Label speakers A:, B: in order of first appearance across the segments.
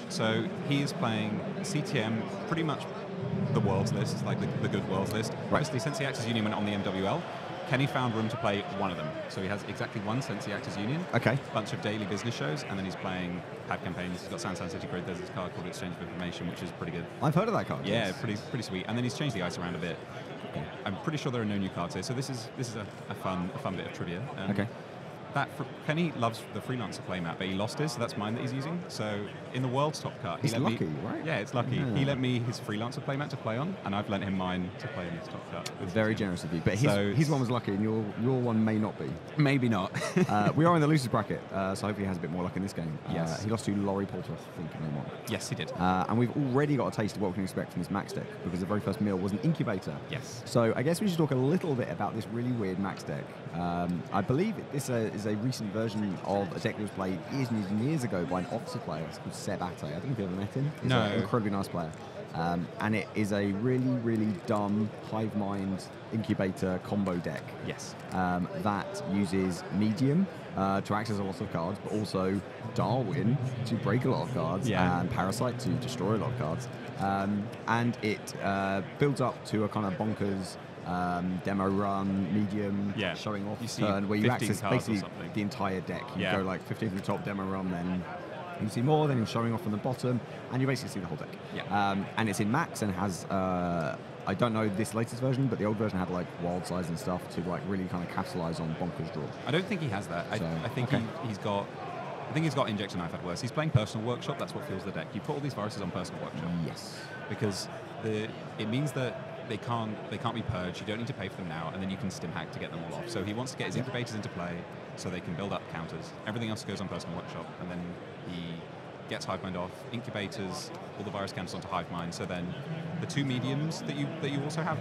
A: So he is playing CTM, pretty much the world's list, like the good world's list.
B: Right.
A: Obviously, since the Actors Union went on the MWL, Kenny found room to play one of them. So he has exactly one since the Actors Union.
B: Okay.
A: A bunch of daily business shows, and then he's playing pad campaigns. He's got San City Grid. There's this card called Exchange of Information, which is pretty good.
B: I've heard of that card.
A: Yeah,
B: yes.
A: pretty sweet. And then he's changed the ice around a bit.
B: Okay.
A: I'm pretty sure there are no new cards here, so this is a fun bit of trivia.
B: Okay.
A: Kenny loves the freelancer playmat, but he lost his, so that's mine that he's using. So in the world's top cut,
B: It's lucky, right?
A: Yeah, it's lucky.
B: Yeah.
A: He lent me his freelancer playmat to play on, and I've lent him mine to play in his top cut.
B: Very generous of you. But his one was lucky, and your one may not be.
A: Maybe not.
B: We are in the losers bracket, so hopefully he has a bit more luck in this game.
A: Yes.
B: He lost to Laurie Poulter, I think, in game one.
A: Yes, he did.
B: And we've already got a taste of what we can expect from this Maxx deck, because the very first meal was an incubator.
A: Yes.
B: So I guess we should talk a little bit about this really weird Maxx deck. I believe this is a recent version of a deck that was played years and years and years ago by an officer player called Seb Atte. I don't know if you ever met him. He's an incredibly nice player. And it is a really, really dumb Hivemind incubator combo deck.
A: Yes.
B: That uses Medium to access a lot of cards, but also Darwin to break a lot of cards, and Parasite to destroy a lot of cards. And it builds up to a kind of bonkers demo run, medium, showing off turn, where you access basically the entire deck. You go like 15 from the top, demo run, then you see more, then you're showing off from the bottom, and you basically see the whole deck.
A: Yeah.
B: And it's in Maxx and has, I don't know this latest version, but the old version had like wild size and stuff to like really kind of capitalize on bonkers draw.
A: I don't think he has that. I think he's got. I think he's got Injection Knife at worst. He's playing Personal Workshop. That's what fuels the deck. You put all these viruses on Personal Workshop.
B: Yes.
A: Because it means that they can't be purged. You don't need to pay for them now, and then you can stim hack to get them all off. So he wants to get his incubators into play so they can build up counters. Everything else goes on Personal Workshop, and then he gets Hivemind off, incubators, all the virus counters onto Hivemind. So then the two mediums that you also have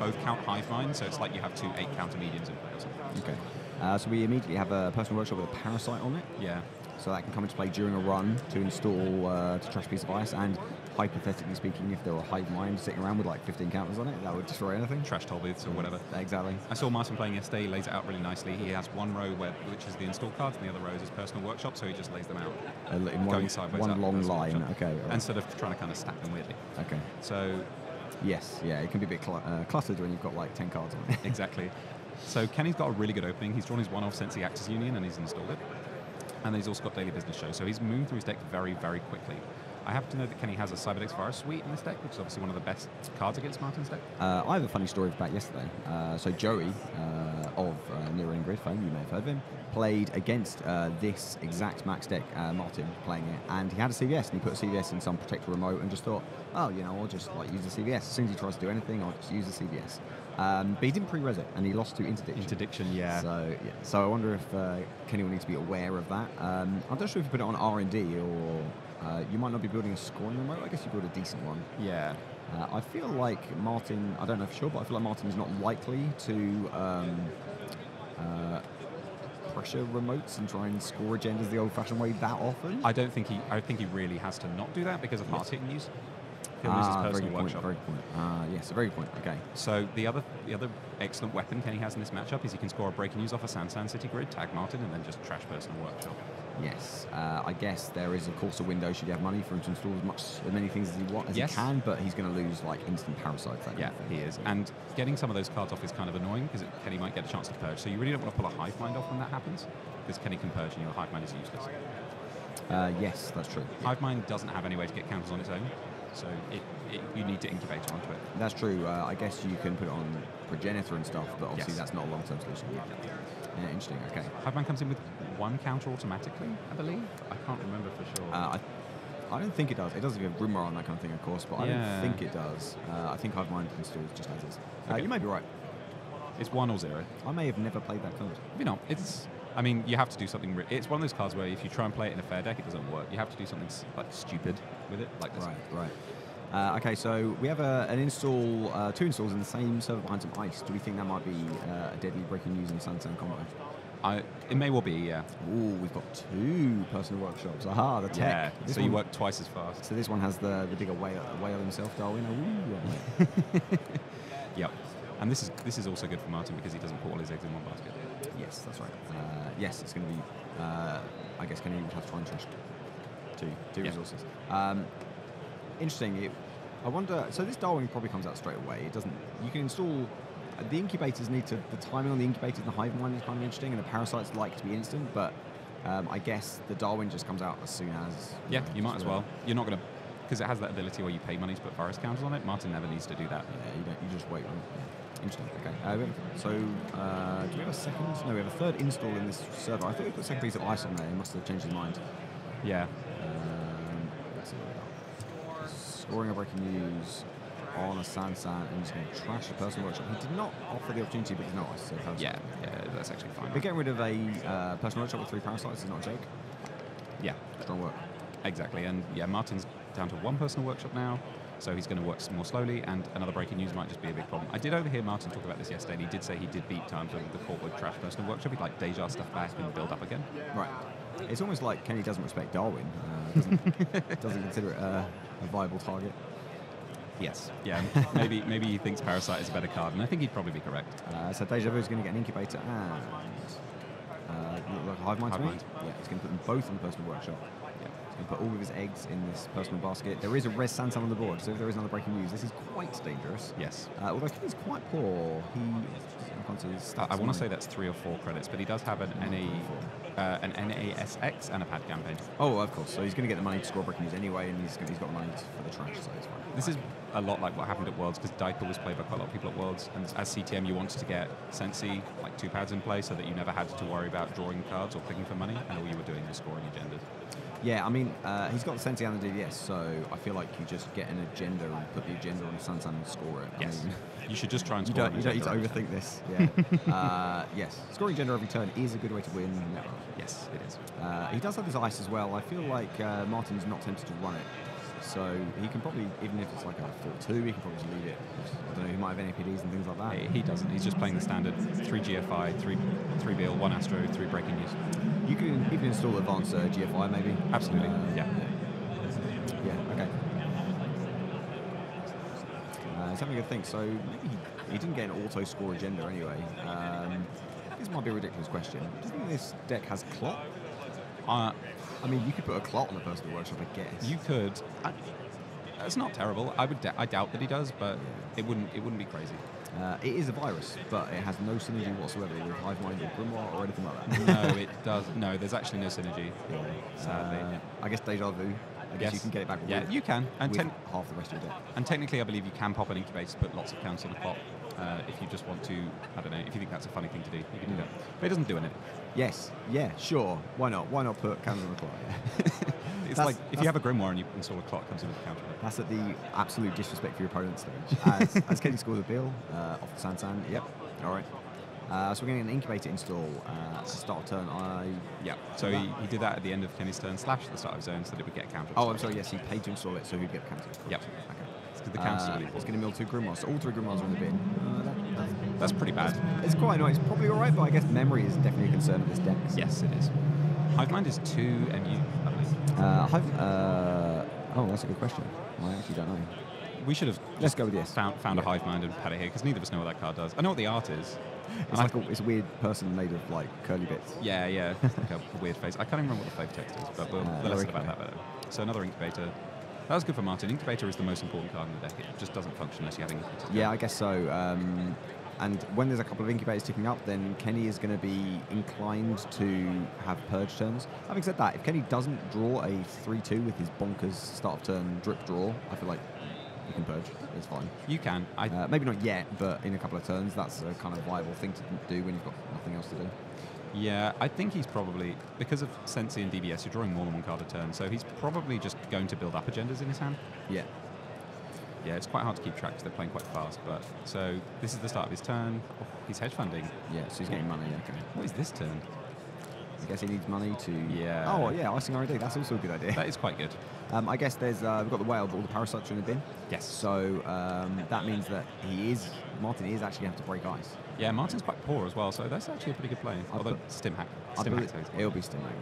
A: both count Hivemind. So it's like you have two 8-counter mediums in play or something.
B: Okay. So we immediately have a Personal Workshop with a Parasite on it.
A: Yeah.
B: So that can come into play during a run to install to trash a piece of ice, and hypothetically speaking, if there were Hivemind sitting around with like 15 counters on it, that would destroy anything.
A: Trash toll booths or whatever.
B: Exactly.
A: I saw Martin playing yesterday. He lays it out really nicely. He has one row which is the install cards, and the other row is his Personal Workshop, so he just lays them out
B: In
A: going sideways.
B: one long line.
A: Workshop,
B: okay. Right.
A: Instead of trying to kind of stack them weirdly.
B: Okay.
A: So.
B: Yes. Yeah. It can be a bit cluttered when you've got like 10 cards on it.
A: Exactly. So Kenny's got a really good opening. He's drawn his one off since the Actors Union, and he's installed it. And he's also got daily business shows, so he's moved through his deck very, very quickly. I happen to know that Kenny has a Cyberdex Virus Suite in this deck, which is obviously one of the best cards against Martin's deck.
B: I have a funny story about yesterday. So Joey of Near and Grid fame, you may have heard of him, played against this exact Maxx deck, Martin playing it, and he had a CVS, and he put a CVS in some protector remote and just thought, oh, you know, I'll just like use the CVS. As soon as he tries to do anything, I'll just use the CVS. But he didn't pre-res it, and he lost to Interdiction.
A: Interdiction, yeah.
B: So I wonder if Kenny will need to be aware of that. I'm not sure if you put it on R&D, or you might not be building a scoring remote. I guess you build a decent one.
A: Yeah.
B: I feel like Martin, I don't know for sure, but I feel like Martin is not likely to pressure remotes and try and score agendas the old-fashioned way that often.
A: I think he really has to not do that because of hard hitting use. He'll lose his Personal Workshop.
B: Very good point. Yes, a very good point. Okay.
A: So the other excellent weapon Kenny has in this matchup is he can score a break and use off a San City Grid, tag Martin, and then just trash Personal Workshop.
B: Yes, I guess there is of course a window should you have money for him to install as many things as he can, but he's going to lose like instant parasites.
A: He is. And getting some of those cards off is kind of annoying because Kenny might get a chance to purge. So you really don't want to pull a Hivemind off when that happens because Kenny can purge and your Hivemind is useless.
B: Yes, that's true.
A: Hivemind doesn't have any way to get counters on its own, so you need to incubate onto it.
B: That's true. I guess you can put it on Progenitor and stuff, but obviously that's not a long-term solution. Yeah, interesting. Okay.
A: Hivemind comes in with one counter automatically, I believe. I can't remember for sure.
B: I don't think it does. It does have a rumor on that kind of thing, of course, but I don't think it does. I think Hivemind installs just as is. You may be right.
A: It's 1 or 0.
B: I may have never played that card.
A: Maybe not. I mean, you have to do something. It's one of those cards where if you try and play it in a fair deck, it doesn't work. You have to do something like stupid with it, like this.
B: Right. Okay, so we have an install, 2 installs in the same server behind some ice. Do we think that might be a deadly breaking news in Sunset combo?
A: It may well be, yeah.
B: Ooh, we've got 2 Personal Workshops. Aha, the tech.
A: Yeah, so you work twice as fast.
B: So this one has the bigger whale himself, Darwin.
A: Ooh. Yep. And this is also good for Martin because he doesn't put all his eggs in one basket.
B: Yes, that's right. Yes, it's going to be. I guess Kenny would have to try and Two resources. Interesting. I wonder. So this Darwin probably comes out straight away. It doesn't. You can install. The incubators need to. The timing on the incubators and the Hivemind is kind of interesting, and the parasites like to be instant, but I guess the Darwin just comes out as soon as.
A: Yeah, you might as well. You're not going to, because it has that ability where you pay money to put virus counters on it. Martin never needs to do that.
B: Yeah, you don't. You just wait. Right? Yeah. Interesting. Okay. So do we have a second? No, we have a third install in this server. I thought we put a second piece of ice on there. He must have changed his mind.
A: Yeah.
B: Let's see what we got. Scoring a breaking news on a San, and he's going to trash the personal workshop. He did not offer the opportunity, but he's not. So
A: yeah, that's actually fine.
B: But getting rid of a personal workshop with 3 parasites is not a joke.
A: Yeah.
B: Strong work.
A: Exactly, and yeah, Martin's down to 1 personal workshop now, so he's going to work more slowly, and another breaking news might just be a big problem. I did overhear Martin talk about this yesterday, and he did say he did beat time for the Portwood trash personal workshop. He'd like Deja stuff back and build up again.
B: Right. It's almost like Kenny doesn't respect Darwin. Doesn't consider it a viable target.
A: Yes, yeah. maybe he thinks Parasite is a better card, and I think he'd probably be correct.
B: So Deja Vu is going to get an incubator and like a Hivemind to me. Yeah, he's going to put them both in the personal workshop. Yeah. He's going to put all of his eggs in this personal basket. There is a res Sansan on the board, so if there is another breaking news, this is quite dangerous.
A: Yes.
B: Although Kenny's quite poor. I can't see his stats.
A: I want to say that's 3 or 4 credits, but he does have an NASX and a pad campaign.
B: Oh, of course. So he's going to get the money to score breaking news anyway, and he's got money for the trash, so it's fine.
A: This is a lot like what happened at Worlds, because Diaper was played by quite a lot of people at Worlds, and as CTM you wanted to get Sensi, like 2 pads in play, so that you never had to worry about drawing cards or clicking for money, and all you were doing was scoring agendas.
B: Yeah, I mean, he's got the Sensi and the DDS, so I feel like you just get an agenda and put the agenda on the Sansan and score it.
A: Yes.
B: I mean,
A: you should just try and score.
B: You don't need to overthink this. Yeah. Yes, scoring agenda every turn is a good way to win.
A: Yes, it is.
B: He does have his ice as well. I feel like Martin's not tempted to run it. So he can probably, even if it's like a 4-2, he can probably just leave it. I don't know, he might have NAPDs and things like that.
A: He doesn't. He's just playing the standard 3 GFI, 3 Beal, 1 Astro, 3 breaking news.
B: You can even install advanced GFI maybe.
A: Absolutely.
B: Yeah, okay. He's having a good think. So maybe he didn't get an auto score agenda anyway. This might be a ridiculous question. Do you think this deck has clot? I mean, you could put a clot on the personal workshop, I guess.
A: You could. It's not terrible. I doubt that he does, but it wouldn't be crazy.
B: It is a virus, but it has no synergy whatsoever with Hivemind or Grimoire or anything like that.
A: No, it does. No, there's actually no synergy. Sadly.
B: I guess Deja Vu. I guess you can get it back.
A: Yeah, you can. And
B: half the rest of your deck.
A: And technically, I believe you can pop an incubator to put lots of counts on a clock. If you just want to, I don't know, if you think that's a funny thing to do, you can do that. But it doesn't do anything.
B: Yes, yeah, sure. Why not? Why not put counts on the clock? Yeah.
A: It's like if you have a Grimoire and you install a clock, comes in with a counter.
B: That's at the absolute disrespect for your opponent's stage. As Kenny scores a Beal off the Sansan. Yep. All right. So we're getting an incubator install at the start of turn.
A: Yeah. So he did that at the end of Kenny's turn / at the start of zone, so that it would get countered.
B: Oh, I'm sorry. Yes, he paid to install it, so he'd get countered.
A: Yep.
B: Okay.
A: The count's really
B: it's going to mill 2 Grimoires. So all 3 Grimoires are in the bin.
A: That's pretty bad.
B: It's quite annoying. It's probably all right, but I guess memory is definitely a concern of this deck. So.
A: Yes, it is. Hivemind is 2 MU, I believe.
B: Oh, that's a good question. I actually don't know.
A: We should have
B: Let's go with yes.
A: found a Hivemind and had it here, because neither of us know what that card does. I know what the art is.
B: It's a weird person made of like curly bits.
A: Yeah. It's like a weird face. I can't even remember what the flavor text is, but we'll listen about that later. So another incubator. That was good for Martin. Incubator is the most important card in the deck. It just doesn't function unless you have incubator.
B: Yeah, I guess so. And when there's a couple of incubators ticking up, then Kenny is going to be inclined to have purge turns. Having said that, if Kenny doesn't draw a 3-2 with his bonkers start of turn drip draw, I feel like you can purge. It's fine.
A: You can.
B: Maybe not yet, but in a couple of turns, that's a kind of viable thing to do when you've got nothing else to do.
A: Yeah, I think he's probably, because of Sensi and DBS, you're drawing more than 1 card a turn, so he's probably just going to build up agendas in his hand.
B: Yeah.
A: Yeah, it's quite hard to keep track because they're playing quite fast, but so this is the start of his turn. Oh, he's hedge funding.
B: Yeah, so he's getting money, okay.
A: What is this turn?
B: I guess he needs money to...
A: Yeah.
B: Oh, yeah, icing R&D, that's also a good idea.
A: That is quite good.
B: I guess there's we've got the whale, but all the parasites are in the bin.
A: Yes.
B: So that means that Martin is actually going to have to break ice.
A: Yeah, Martin's quite poor as well, so that's actually a pretty good play. Although Stim hack.
B: It'll be Stim hack.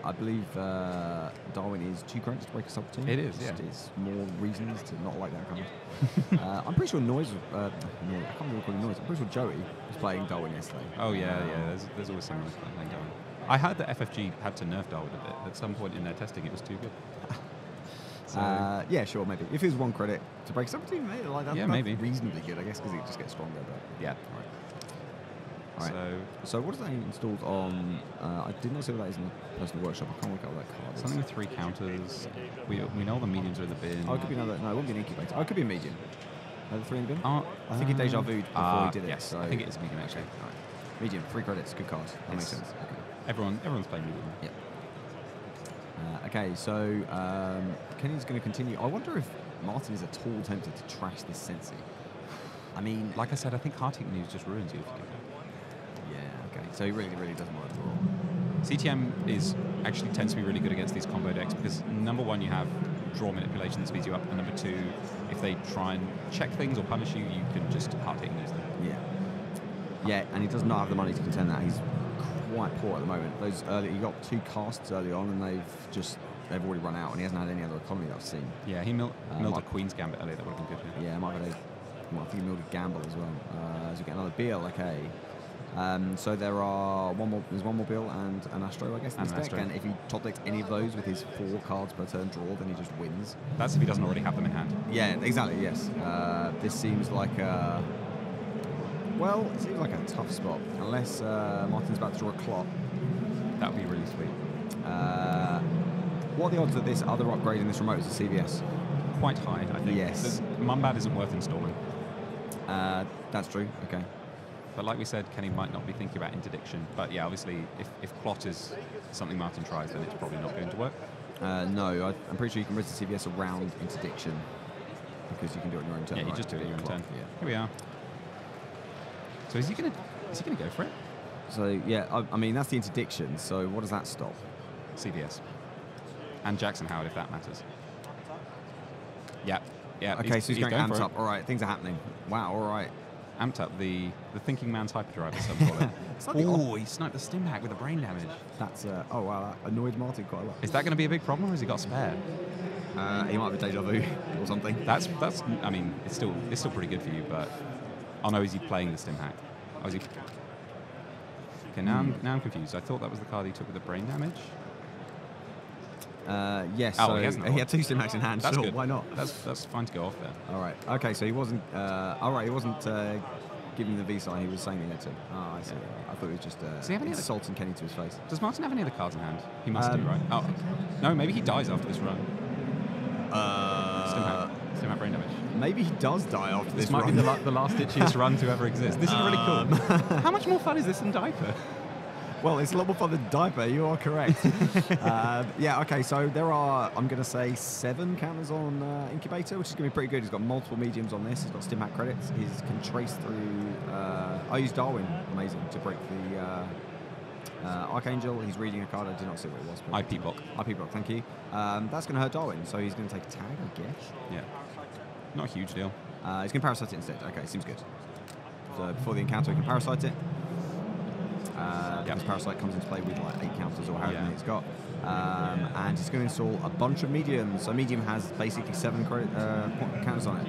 B: I believe Darwin is 2 credits to break a sub team.
A: It is, yeah.
B: It's more reasons to not like that card. I'm pretty sure Noise. I can't remember what Noise. I'm pretty sure Joey was playing Darwin yesterday.
A: Oh yeah. There's always someone playing Darwin. I heard that FFG had to nerf Darwin a bit. At some point in their testing, it was too good. So,
B: yeah, sure, maybe. If it was 1 credit to break 17, maybe like that,
A: yeah,
B: that's
A: maybe
B: reasonably good, I guess, because it just gets stronger. But yeah, all right. So what is that installed on? I did not see what that is in the personal workshop. I can't work out what that card is.
A: Something with 3 counters. We know the mediums are in the bin.
B: Oh, it could be another. No, it won't be an incubator. Oh, it could be a medium. Are the 3 in the bin? I think he deja vu'd before he did it.
A: Yes,
B: So
A: I think it is medium actually.
B: All right. Medium, 3 credits, good card. That makes sense. Okay.
A: Everyone's playing medium.
B: Yep. Okay, so Kenny's going to continue. I wonder if Martin is at all tempted to trash this Sensi. I mean,
A: Like I said, I think Hearting News just ruins you if you do that.
B: yeah, okay. So he really doesn't want to draw.
A: CTM actually tends to be really good against these combo decks because number 1, you have draw manipulation that speeds you up, and number 2, if they try and check things or punish you, you can just Hearting News them.
B: Yeah. Yeah, and he does not have the money to contend that. He's quite poor at the moment. Those early, he got 2 casts early on, and they've already run out, and he hasn't had any other economy that I've seen.
A: Yeah, he milled a Queen's Gambit earlier. That would have been good.
B: Yeah, I think he milled a Gamble as well. So we get another BL, okay. So there's one more Bill and an Astro, I guess, in this deck. And if he top decks any of those with his 4 cards per turn draw, then he just wins.
A: That's if he doesn't already have them in hand.
B: Yeah, exactly, yes. This seems like a... Well, it seems like a tough spot, unless Martin's about to draw a Clot.
A: That would be really sweet.
B: What are the odds that this other upgrade in this remote is a CVS?
A: Quite high, I think.
B: Yes.
A: Mumbad isn't worth installing.
B: That's true, okay.
A: But like we said, Kenny might not be thinking about interdiction. But yeah, obviously, if Clot is something Martin tries, then it's probably not going to work.
B: No, I'm pretty sure you can risk the CVS around interdiction because you can do it on your own turn.
A: Yeah, you just do it on your own turn.
B: Yeah.
A: Here we are. So is he gonna go for it?
B: So yeah, I mean that's the interdiction. So what does that stop?
A: CVS. And Jackson Howard, if that matters. Yeah.
B: Okay, so he's going amped
A: for
B: up. All right, things are happening. Wow. All right.
A: Amped up the thinking man's hyperdrive, as some call it. Oh, he sniped the stim hack with the brain damage.
B: That's oh wow, that annoyed Martin quite a lot.
A: Is that going to be a big problem, or has he got a spare?
B: He might have a deja vu or something.
A: That's. I mean, it's still pretty good for you, but oh no, is he playing the stim hack? Oh, is he? Okay, now I'm confused. I thought that was the card he took with the brain damage.
B: Yes.
A: Oh,
B: so he had 2 stim hacks in hand.
A: That's
B: sure,
A: good.
B: Why not?
A: That's fine to go off there.
B: All right. Okay, so he wasn't. All right, he wasn't giving the V sign. He was saying he had to. Oh, I see. Yeah. I thought it was just insulting Kenny to his face.
A: Does Martin have any other cards in hand? He must do, right? Oh, no, maybe he dies after this run. Stim hack brain damage.
B: Maybe he does die after this run.
A: Might be the last ditchiest run to ever exist. This is really cool. How much more fun is this than Diaper?
B: Well, it's a lot more fun than Diaper, you are correct. Yeah, okay, so there are, I'm going to say, 7 counters on Incubator, which is going to be pretty good. He's got multiple mediums on this. He's got stim hack credits. He can trace through... I used Darwin, amazing, to break the Archangel. He's reading a card. I did not see what it was.
A: IP block.
B: IP block, thank you. That's going to hurt Darwin, so he's going to take a tag, I guess.
A: Yeah. Not a huge deal.
B: He's going to Parasite it instead. Okay, seems good. So before the encounter, he can Parasite it. Because Parasite comes into play with like 8 counters or however many it's got. And he's going to install a bunch of mediums. So medium has basically 7 counters on it.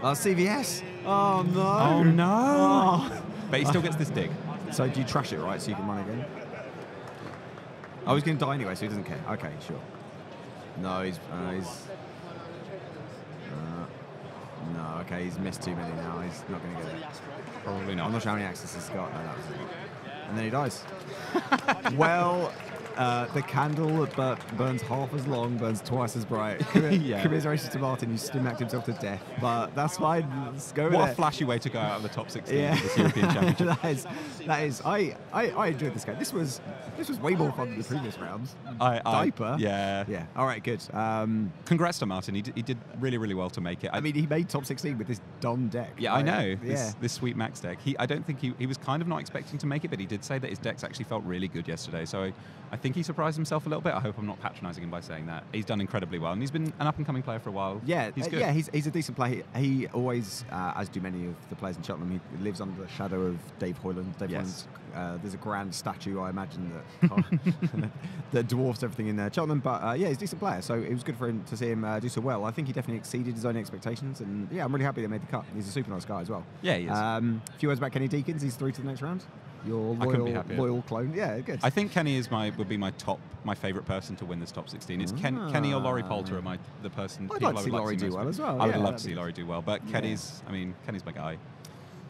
B: CVS! Oh no!
A: Oh no!
B: Oh.
A: But he still gets this dig.
B: So do you trash it, right, so you can run again? Oh, he's going to die anyway, so he doesn't care. Okay, sure. No, no, okay, he's missed too many now. He's not going to get it.
A: Probably not.
B: I'm not sure how many access he's got. No, that was it. And then he dies. Well, the candle burns half as long, burns twice as bright. Commiserations to Martin, who stim-hacked himself to death. But that's fine. Let's go with it.
A: What a flashy way to go out of the top 16 of this European Championship.
B: that is. I enjoyed this game. This was way more fun than the previous rounds. Diaper.
A: Yeah.
B: Yeah. All right. Good.
A: Congrats to Martin. He did really, really well to make it.
B: I mean, he made top 16 with this dumb deck.
A: Yeah, I know. This sweet Maxx deck. I don't think he was kind of not expecting to make it, but he did say that his decks actually felt really good yesterday. So I think he surprised himself a little bit. I hope I'm not patronising him by saying that. He's done incredibly well, and he's been an up-and-coming player for a while.
B: Yeah,
A: he's good.
B: Yeah, he's a decent player. He always, as do many of the players in Cheltenham, he lives under the shadow of Dave Hoyland. There's a grand statue, I imagine, that dwarfs everything in Cheltenham. But yeah, he's a decent player, so it was good for him to see him do so well. I think he definitely exceeded his own expectations, and yeah, I'm really happy they made the cut. He's a super nice guy as well.
A: Yeah, he is.
B: A few words about Kenny Deakins. He's through to the next round. your
A: I couldn't be happier.
B: loyal clone. Yeah, good.
A: I think Kenny is would be my favourite person to win this top 16. It's Kenny or Laurie Poulter are the person.
B: I'd like to see Laurie do well as well.
A: I would love to see Laurie do well, but Kenny's my guy.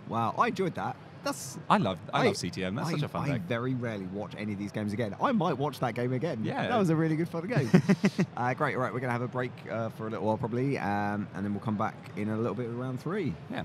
B: Wow, I enjoyed that.
A: I love CTM. That's such a fun
B: I
A: deck.
B: very rarely watch any of these games again. I might watch that game again.
A: Yeah.
B: That was a really good fun game. Great. All right, we're going to have a break for a little while probably, and then we'll come back in a little bit of round 3.
A: Yeah.